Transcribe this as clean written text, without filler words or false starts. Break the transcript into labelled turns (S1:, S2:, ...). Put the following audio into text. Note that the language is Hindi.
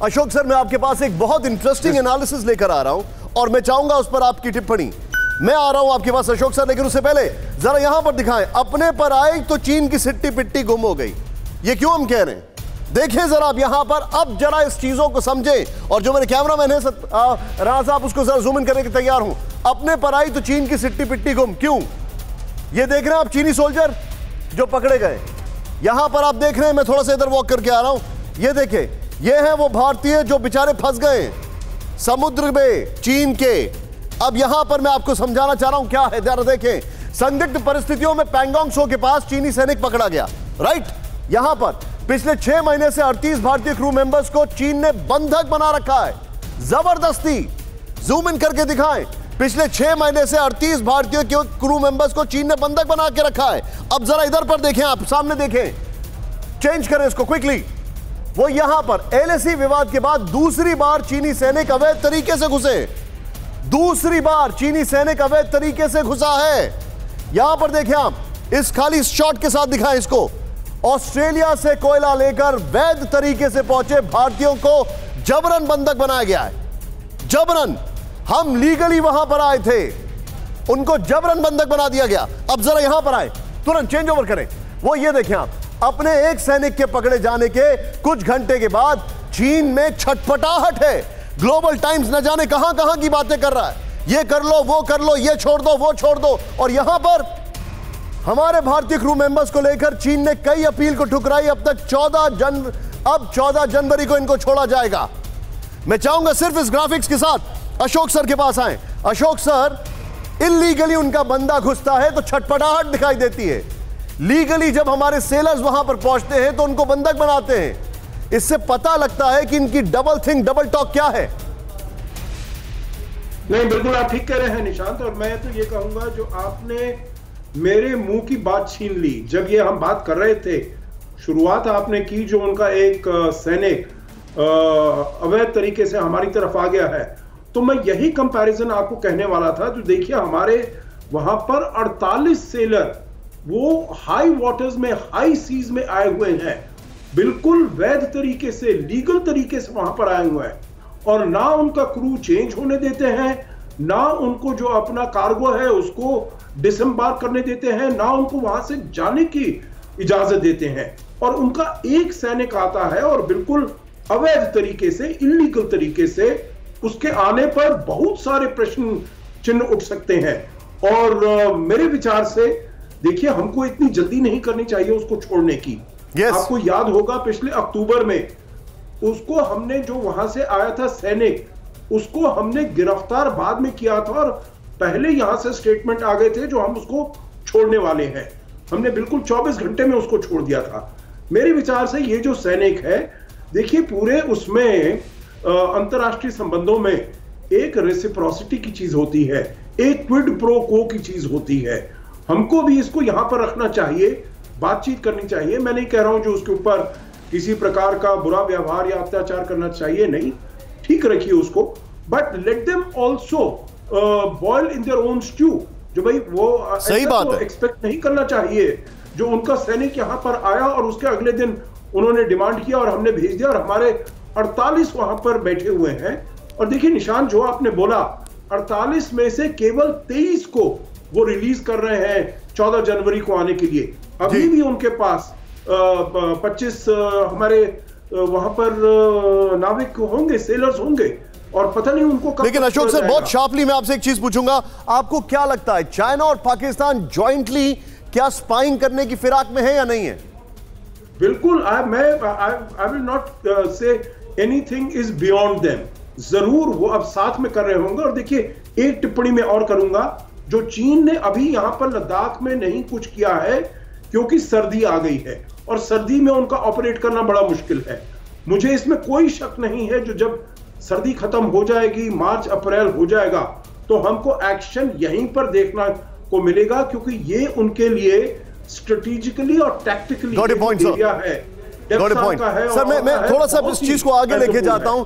S1: अशोक सर, मैं आपके पास एक बहुत इंटरेस्टिंग एनालिसिस लेकर आ रहा हूं और मैं चाहूंगा उस पर आपकी टिप्पणी। मैं आ रहा हूं आपके पास अशोक सर, लेकिन उससे पहले जरा यहां पर दिखाएं, अपने पर आई तो चीन की सिट्टी पिट्टी गुम हो गई। ये क्यों हम कह रहे हैं, देखें जरा आप यहां पर, अब जरा इस चीजों को समझें। और जो मेरे कैमरामैन है राणा साहब, उसको जरा जूम इन करने के तैयार हूं। अपने पर आई तो चीन की सिट्टी पिट्टी गुम, क्यों? ये देख रहे हैं आप चीनी सोल्जर जो पकड़े गए, यहां पर आप देख रहे हैं, मैं थोड़ा सा इधर वॉक करके आ रहा हूं। ये देखें, ये हैं वो भारतीय जो बेचारे फंस गए समुद्र में चीन के। अब यहां पर मैं आपको समझाना चाह रहा हूं क्या है, जरा देखें। संदिग्ध परिस्थितियों में पैंगोंग त्सो के पास चीनी सैनिक पकड़ा गया, राइट। यहां पर पिछले 6 महीने से 38 भारतीय क्रू मेंबर्स को चीन ने बंधक बना रखा है, जबरदस्ती। जूम इन करके दिखाएं, पिछले 6 महीने से 38 भारतीय क्रू मेंबर्स को चीन ने बंधक बना के रखा है। अब जरा इधर पर देखें, आप सामने देखें, चेंज करें इसको क्विकली। वो यहां पर एलएसी विवाद के बाद दूसरी बार चीनी सैनिक अवैध तरीके से घुसे, दूसरी बार चीनी सैनिक अवैध तरीके से घुसा है। यहां पर देखें आप, इस खाली शॉट के साथ दिखाएं इसको। ऑस्ट्रेलिया से कोयला लेकर वैध तरीके से पहुंचे भारतीयों को जबरन बंधक बनाया गया है, जबरन। हम लीगली वहां पर आए थे, उनको जबरन बंधक बना दिया गया। अब जरा यहां पर आए, तुरंत चेंज ओवर करें। वो ये देखें आप, अपने एक सैनिक के पकड़े जाने के कुछ घंटे के बाद चीन में छटपटाहट है। ग्लोबल टाइम्स न जाने कहां कहां की बातें कर रहा है, ये कर लो, वो कर लो, ये छोड़ दो, वो छोड़ दो। और यहां पर हमारे भारतीय क्रू मेंबर्स को लेकर चीन ने कई अपील को ठुकराई। अब तक 14 जनवरी को इनको छोड़ा जाएगा। मैं चाहूंगा सिर्फ इस ग्राफिक्स के साथ अशोक सर के पास आए। अशोक सर, इलीगली उनका बंदा घुसता है तो छटपटाहट दिखाई देती है, लीगली जब हमारे सेलर्स वहां पर पहुंचते हैं तो उनको बंधक बनाते हैं। इससे पता लगता है कि इनकी डबल टॉक क्या है।
S2: नहीं, बिल्कुल आप ठीक कह रहे हैं निशांत। और मैं तो ये कहूंगा, जो आपने मेरे मुंह की बात छीन ली। जब ये हम बात कर रहे थे, शुरुआत आपने की जो उनका एक सैनिक अवैध तरीके से हमारी तरफ आ गया है, तो मैं यही कंपैरिजन आपको कहने वाला था। जो देखिए, हमारे वहां पर 48 सेलर वो हाई वाटर्स में, हाई सीज में आए हुए हैं, बिल्कुल वैध तरीके से, लीगल तरीके से वहां पर आए हुए हैं। और ना उनका क्रू चेंज होने देते हैं, ना उनको जो अपना कार्गो है उसको डिसएम्बार्क करने देते हैं, ना उनको वहां से जाने की इजाजत देते हैं। और उनका एक सैनिक आता है और बिल्कुल अवैध तरीके से, इलीगल तरीके से, उसके आने पर बहुत सारे प्रश्न चिन्ह उठ सकते हैं। और मेरे विचार से देखिए, हमको इतनी जल्दी नहीं करनी चाहिए उसको छोड़ने की। आपको याद होगा, पिछले अक्टूबर में उसको हमने, जो वहां से आया था सैनिक, उसको हमने गिरफ्तार बाद में किया था और पहले यहां से स्टेटमेंट आ गए थे जो हम उसको छोड़ने वाले हैं। हमने बिल्कुल 24 घंटे में उसको छोड़ दिया था। मेरे विचार से ये जो सैनिक है, देखिए, पूरे उसमें अंतरराष्ट्रीय संबंधों में एक रेसिप्रोसिटी की चीज होती है, एक क्विड प्रो को की चीज होती है। हमको भी इसको यहां पर रखना चाहिए, बातचीत करनी चाहिए। मैं नहीं कह रहा हूं जो उसके ऊपर किसी प्रकार का बुरा व्यवहार या अत्याचार करना चाहिए, नहीं, ठीक रखिए उसको, but let them also boil in their own stew. जो भाई वो
S1: सही बात है,
S2: एक्सपेक्ट नहीं करना चाहिए। जो उनका सैनिक यहां पर आया और उसके अगले दिन उन्होंने डिमांड किया और हमने भेज दिया, और हमारे 48 वहां पर बैठे हुए हैं। और देखिए निशांत, जो आपने बोला, 48 में से केवल 23 को वो रिलीज कर रहे हैं 14 जनवरी को आने के लिए। अभी भी उनके पास 25 हमारे वहां पर नाविक होंगे, सेलर्स होंगे, और पता नहीं उनको कब।
S1: लेकिन अशोक सर, बहुत शार्पली मैं आपसे एक चीज पूछूंगा, आपको क्या लगता है, चाइना और पाकिस्तान जॉइंटली क्या स्पाइंग करने की फिराक में है या नहीं है?
S2: बिल्कुल, I will not say anything is beyond them. जरूर वो अब साथ में कर रहे होंगे। और देखिए, एक टिप्पणी मैं और करूंगा, जो चीन ने अभी यहां पर लद्दाख में नहीं कुछ किया है क्योंकि सर्दी आ गई है, और सर्दी में उनका ऑपरेट करना बड़ा मुश्किल है। मुझे इसमें कोई शक नहीं है, जो जब सर्दी खत्म हो जाएगी, मार्च अप्रैल हो जाएगा, तो हमको एक्शन यहीं पर देखना को मिलेगा, क्योंकि ये उनके लिए स्ट्रेटेजिकली और टैक्टिकली एरिया है।
S1: सर, मैं थोड़ा सा इस चीज को आगे लेके जाता हूं।